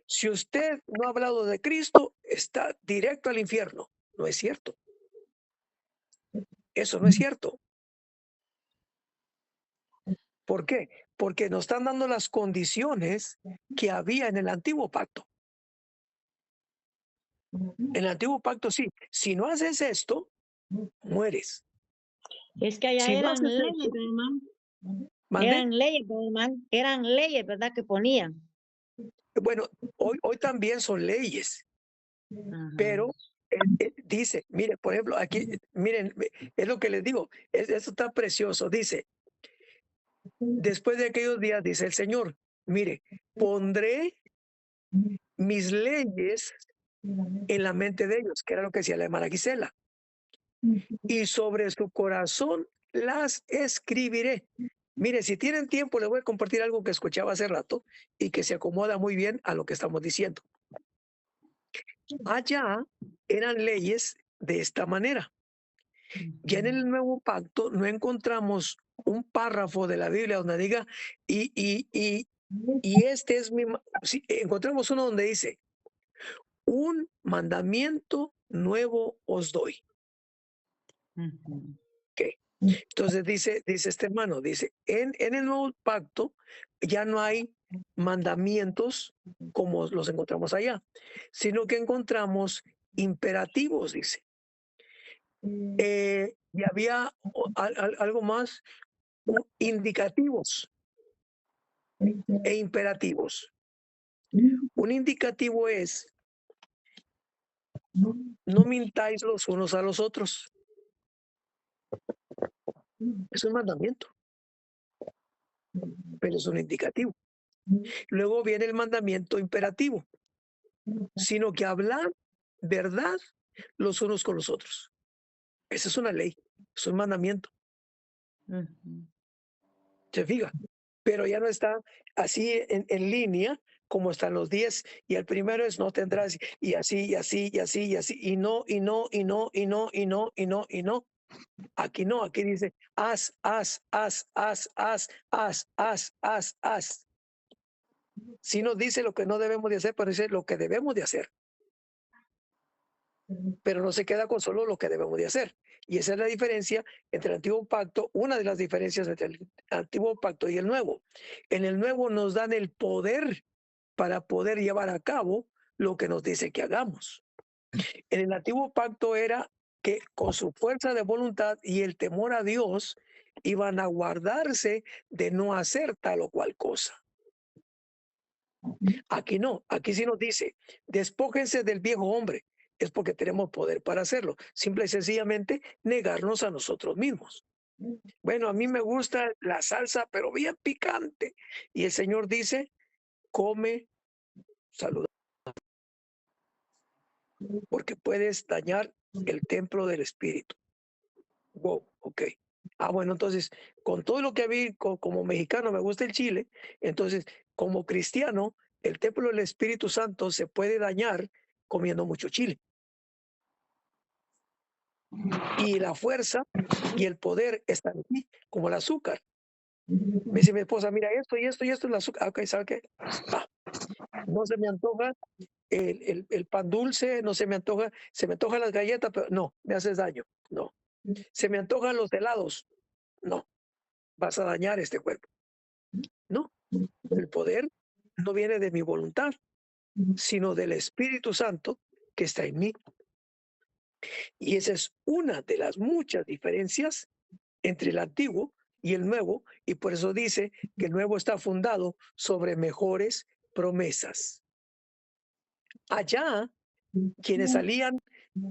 Si usted no ha hablado de Cristo, está directo al infierno. No es cierto. Eso no es cierto. ¿Por qué? Porque nos están dando las condiciones que había en el antiguo pacto. En el antiguo pacto sí. Si no haces esto, mueres. Es que allá Si no eran haces leyes, esto, hermano. ¿mande? Eran leyes, ¿verdad? Que ponían. Bueno, hoy también son leyes, Ajá. pero dice, mire, por ejemplo, aquí, miren, es lo que les digo, esto está precioso, dice, después de aquellos días, dice el Señor, mire, pondré mis leyes en la mente de ellos, que era lo que decía la hermana Gisela, y sobre su corazón las escribiré. Mire, si tienen tiempo, les voy a compartir algo que escuchaba hace rato y que se acomoda muy bien a lo que estamos diciendo. Allá eran leyes de esta manera. Ya en el nuevo pacto no encontramos un párrafo de la Biblia donde diga, y este es sí, encontramos uno donde dice, un mandamiento nuevo os doy. ¿Qué? Entonces dice este hermano, dice, en el nuevo pacto ya no hay mandamientos como los encontramos allá, sino que encontramos imperativos, dice. Y había algo más, indicativos e imperativos. Un indicativo es, no mintáis los unos a los otros. Es un mandamiento, pero es un indicativo. Luego viene el mandamiento imperativo, sino que hablar verdad los unos con los otros. Esa es una ley, es un mandamiento. Ujú. Se fija, pero ya no está así en línea como están los 10, y el primero es no tendrás, y así, y así, y así, y así, y no, y no, y no, y no, y no, y no, y no. Aquí no, aquí dice haz, haz, haz, haz, haz, haz, haz, haz, haz. Si nos dice lo que no debemos de hacer, pero dice lo que debemos de hacer. Pero no se queda con solo lo que debemos de hacer. Y esa es la diferencia entre el antiguo pacto, una de las diferencias entre el antiguo pacto y el nuevo. En el nuevo nos dan el poder para poder llevar a cabo lo que nos dice que hagamos. En el antiguo pacto era que con su fuerza de voluntad y el temor a Dios iban a guardarse de no hacer tal o cual cosa. Aquí no, aquí sí nos dice, despójense del viejo hombre. Es porque tenemos poder para hacerlo. Simple y sencillamente negarnos a nosotros mismos. Bueno, a mí me gusta la salsa, pero bien picante. Y el Señor dice, come saludable, porque puedes dañar el templo del Espíritu. Wow, ok. Ah, bueno, entonces, con todo lo que vi como mexicano me gusta el chile, entonces, como cristiano, el templo del Espíritu Santo se puede dañar comiendo mucho chile. Y la fuerza y el poder están aquí, como el azúcar. Me dice mi esposa, mira esto y esto y esto es el azúcar. Ok, ¿sabe qué? Ah, no se me antoja el pan dulce, no se me antoja, se me antojan las galletas, pero no, me haces daño. No. Se me antojan los helados. No, vas a dañar este cuerpo. No, el poder no viene de mi voluntad, sino del Espíritu Santo que está en mí. Y esa es una de las muchas diferencias entre el antiguo y el nuevo, y por eso dice que el nuevo está fundado sobre mejores promesas. Allá, quienes salían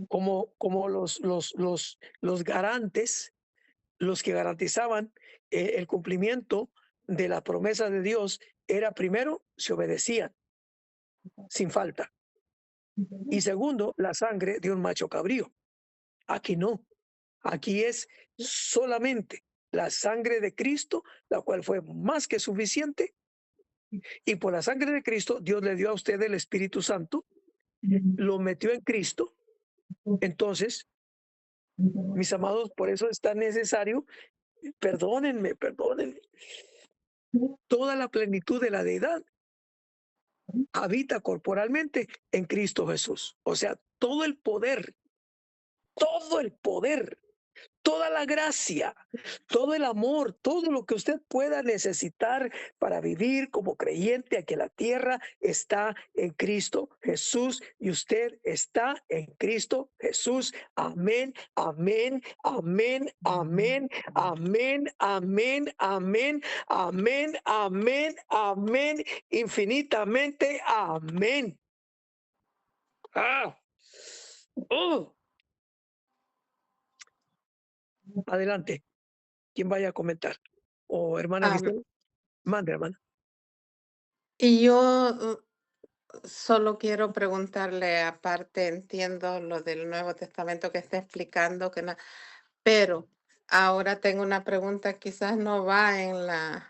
como los garantes, los que garantizaban el cumplimiento de la promesa de Dios, era primero, se obedecían sin falta. Y segundo, la sangre de un macho cabrío. Aquí no. Aquí es solamente la sangre de Cristo, la cual fue más que suficiente. Y por la sangre de Cristo, Dios le dio a usted el Espíritu Santo, lo metió en Cristo. Entonces, mis amados, por eso es tan necesario, perdónenme, toda la plenitud de la deidad habita corporalmente en Cristo Jesús. O sea, todo el poder, toda la gracia, todo el amor, todo lo que usted pueda necesitar para vivir como creyente aquí en la tierra está en Cristo Jesús y usted está en Cristo Jesús. Amén, amén, amén, amén, amén, amén, amén, amén, amén, amén, infinitamente amén. Ah. Oh. Adelante. ¿Quién vaya a comentar? O hermana Gisela, mande, hermana. Y yo solo quiero preguntarle, aparte, entiendo lo del Nuevo Testamento que está explicando, pero ahora tengo una pregunta, quizás no va No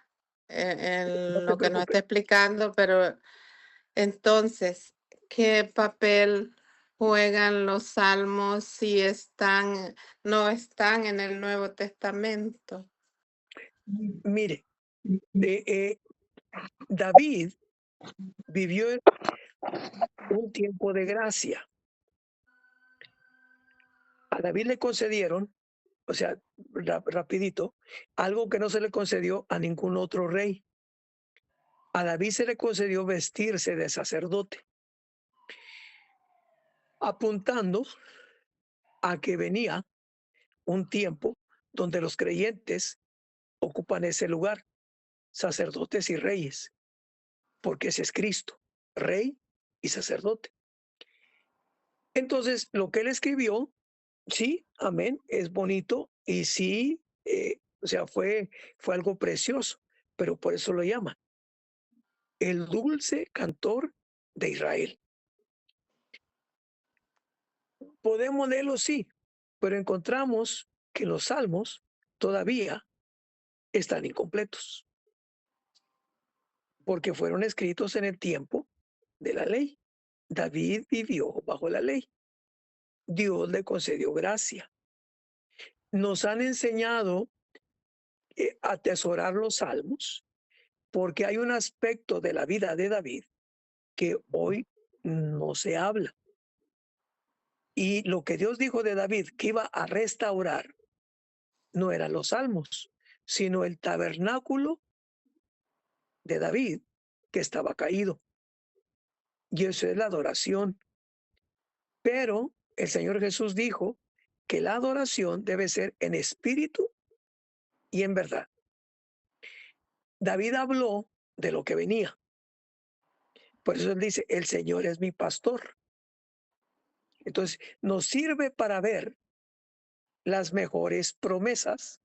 en te lo que nos preocupes. está explicando, pero entonces, ¿qué papel juegan los salmos si no están en el Nuevo Testamento? Mire, David vivió un tiempo de gracia. A David le concedieron, o sea, rapidito, algo que no se le concedió a ningún otro rey. A David se le concedió vestirse de sacerdote, apuntando a que venía un tiempo donde los creyentes ocupan ese lugar, sacerdotes y reyes, porque ese es Cristo, rey y sacerdote. Entonces, lo que él escribió, sí, amén, es bonito y sí O sea, fue algo precioso, pero por eso lo llaman el dulce cantor de Israel. Podemos leerlo, sí, pero encontramos que los salmos todavía están incompletos, porque fueron escritos en el tiempo de la ley. David vivió bajo la ley. Dios le concedió gracia. Nos han enseñado a atesorar los salmos, porque hay un aspecto de la vida de David que hoy no se habla. Y lo que Dios dijo de David que iba a restaurar no eran los salmos, sino el tabernáculo de David que estaba caído. Y eso es la adoración. Pero el Señor Jesús dijo que la adoración debe ser en espíritu y en verdad. David habló de lo que venía. Por eso él dice, el Señor es mi pastor. Entonces, nos sirve para ver las mejores promesas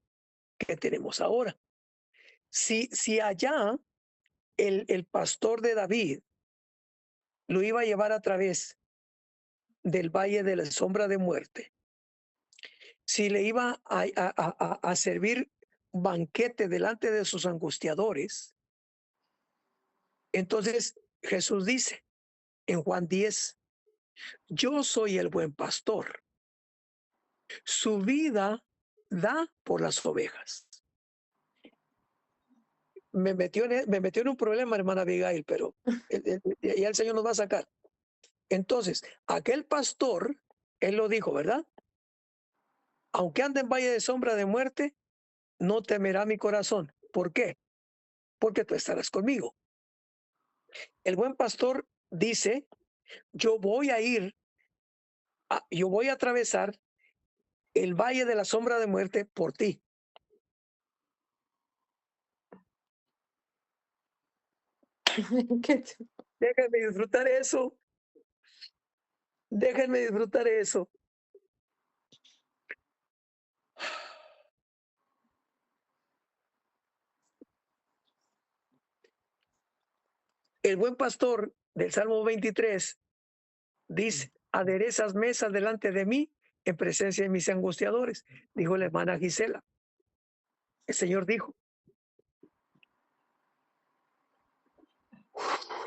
que tenemos ahora. Si allá el pastor de David lo iba a llevar a través del valle de la sombra de muerte, si le iba a servir banquete delante de sus angustiadores, entonces Jesús dice en Juan 10, yo soy el buen pastor. Su vida da por las ovejas. Me metió en un problema, hermana Abigail, pero ya el Señor nos va a sacar. Entonces, aquel pastor, él lo dijo, ¿verdad? Aunque ande en valle de sombra de muerte, no temerá mi corazón. ¿Por qué? Porque tú estarás conmigo. El buen pastor dice, yo voy a atravesar el valle de la sombra de muerte por ti. Déjenme disfrutar eso. Déjenme disfrutar eso. El buen pastor del Salmo 23 dice, aderezas mesas delante de mí en presencia de mis angustiadores, dijo la hermana Gisela. El Señor dijo,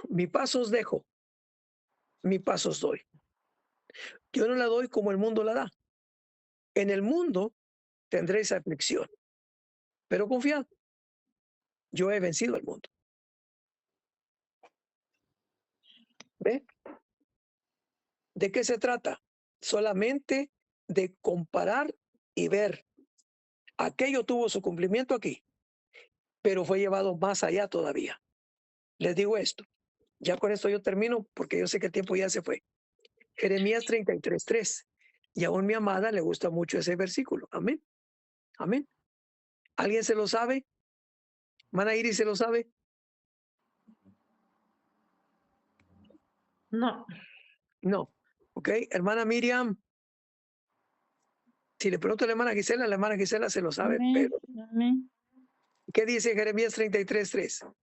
mi paso os dejo, mi paso os doy. Yo no la doy como el mundo la da. En el mundo tendréis aflicción, pero confiad, yo he vencido al mundo. ¿Ve? ¿De qué se trata? Solamente de comparar y ver. Aquello tuvo su cumplimiento aquí, pero fue llevado más allá todavía. Les digo esto, ya con esto yo termino porque yo sé que el tiempo ya se fue. Jeremías 33:3. Y aún mi amada le gusta mucho ese versículo. Amén. Amén. ¿Alguien se lo sabe? ¿Mana Iris se lo sabe? No. No. Ok, hermana Miriam. Si le pregunto a la hermana Gisela se lo sabe, Amén, pero amén. ¿qué dice Jeremías 33:3?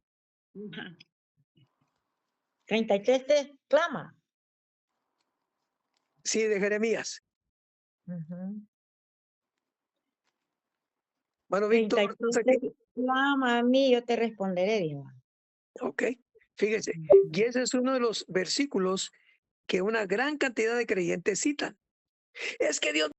33 te clama. Sí, de Jeremías. Bueno, Víctor, 33 ¿estás aquí? clama a mí, yo te responderé, dijo. Ok, fíjese. Y ese es uno de los versículos que una gran cantidad de creyentes citan. Es que Dios